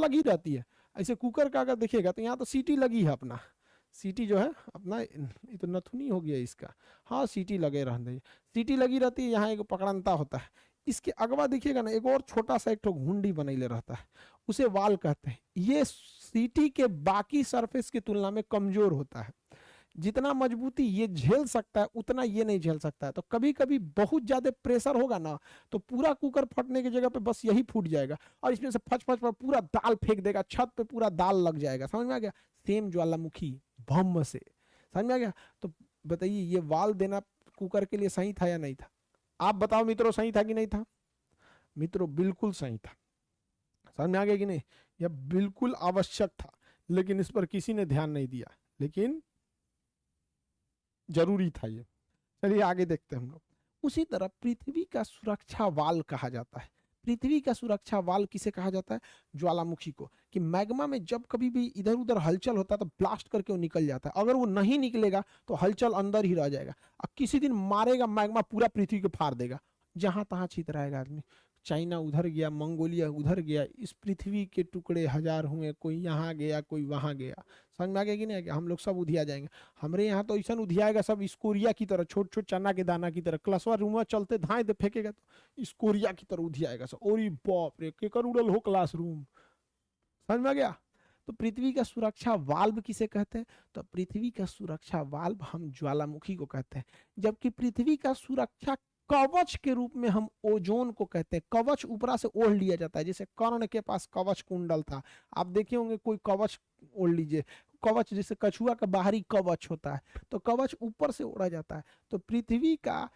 लगी रहती है। ऐसे कुकर का अगर देखिएगा तो यहाँ तो सीटी लगी है अपना, सीटी जो है अपना, ये तो नथुनी हो गया इसका, हाँ सीटी लगे रहते, सीटी लगी रहती है, यहाँ एक पकड़नता होता है। इसके अगवा देखिएगा ना एक और छोटा सा एक ठो घुंडी बनैले रहता है, उसे वाल कहते हैं। ये सीटी के बाकी सरफेस की तुलना में कमजोर होता है, जितना मजबूती ये झेल सकता है उतना ये नहीं झेल सकता है। तो कभी कभी बहुत ज्यादा प्रेशर होगा ना तो पूरा कुकर फटने की जगह पे बस यही फूट जाएगा, और इसमें से फच फच पूरा दाल फेंक देगा, छत पे पूरा दाल लग जाएगा। समझ में आ गया? सेम ज्वालामुखी भस्म से, समझ में आ गया? तो बताइए ये वाल देना कुकर के लिए सही था या नहीं था? आप बताओ मित्रों, सही था कि नहीं था? मित्रों बिल्कुल सही था। समझ में आ गया कि नहीं? यह बिल्कुल आवश्यक था, लेकिन इस पर किसी ने ध्यान नहीं दिया, लेकिन जरूरी था ये। चलिए आगे देखते हैं हम लोग। उसी तरह पृथ्वी का सुरक्षा वाल कहा जाता है। पृथ्वी का सुरक्षा वाल किसे कहा जाता है? ज्वालामुखी को। कि मैग्मा में जब कभी भी इधर उधर हलचल होता है तो ब्लास्ट करके वो निकल जाता है, अगर वो नहीं निकलेगा तो हलचल अंदर ही रह जाएगा। अब किसी दिन मारेगा मैग्मा, पूरा पृथ्वी को फाड़ देगा, जहां तहां छितराएगा आदमी। चाइना उधर गया, मंगोलिया उधर गया, इस पृथ्वी के टुकड़े हजार हुए, कोई यहाँ गया कोई वहां गया। समझ में आ गया कि नहीं? हम लोग सब उधिया जाएंगे। हमारे यहाँ तो ऐसा उधियाएगा सब स्कोरिया की तरह, छोट छोट चना के दाना की तरह, क्लासवा रूम चलते धाए दे फेंकेगा तो स्कोरिया की तरह उधियाएगा सब। और बाप रे, केकर उड़ल हो क्लासरूम। समझ में आ गया? तो पृथ्वी का सुरक्षा वाल्व किसे कहते हैं? तो पृथ्वी का सुरक्षा वाल्व हम ज्वालामुखी को कहते हैं। जबकि पृथ्वी का सुरक्षा कवच के रूप में हम ओजोन को कहते हैं। कवच ऊपरा से ओढ़ लिया जाता है, जैसे कर्ण के पास कवच कुंडल था, आप देखे होंगे कोई कवच ओढ़ लीजिए। कवच जैसे कछुआ का बाहरी कवच होता है, तो कवच ऊपर से ओढ़ा जाता है। तो पृथ्वी का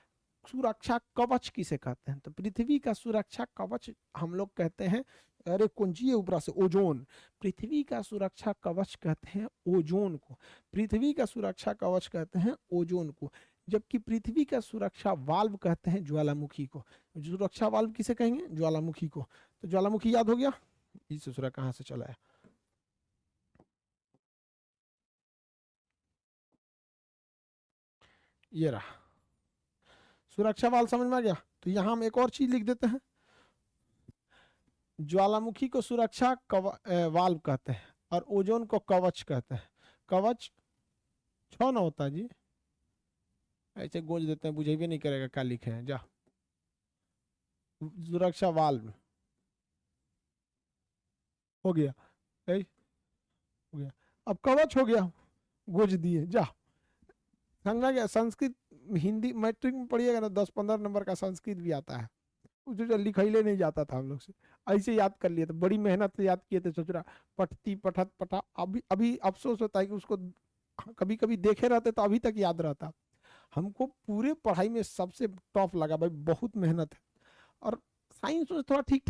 सुरक्षा कवच किसे कहते हैं? तो पृथ्वी का सुरक्षा कवच हम लोग कहते हैं, अरे कुंजी ऊपरा से ओजोन। पृथ्वी का सुरक्षा कवच कहते हैं ओजोन को। पृथ्वी का सुरक्षा कवच कहते हैं ओजोन को, जबकि पृथ्वी का सुरक्षा वाल्व कहते हैं ज्वालामुखी को। सुरक्षा वाल्व किसे कहेंगे? ज्वालामुखी को। तो ज्वालामुखी याद हो गया? इस दूसरा कहां से चला है? ये रहा सुरक्षा वाल्व। समझ में आ गया? तो यहां हम एक और चीज लिख देते हैं, ज्वालामुखी को सुरक्षा वाल्व कहते हैं और ओजोन को कवच कहते हैं। कवच छो ना होता जी, ऐसे गोज देते हैं, बुझेबे नहीं करेगा क्या लिखे हैं। जा, सुरक्षा वाल्व हो गया, ऐ हो गया। अब कवच हो गया, गोज दिए, जा। समझा गया? संस्कृत हिंदी मैट्रिक में पढ़िएगा ना, 10-15 नंबर का संस्कृत भी आता है, जो लिखैले नहीं जाता था हम लोग से, ऐसे याद कर लिए थे, बड़ी मेहनत से याद किए थे। सोच रहा पठती पठत पठा, अभी अभी अफसोस होता है कि उसको कभी कभी देखे रहते तो अभी तक याद रहता। हमको पूरे पढ़ाई में सबसे टफ लगा भाई, बहुत मेहनत है। और साइंस में थोड़ा ठीक ठाक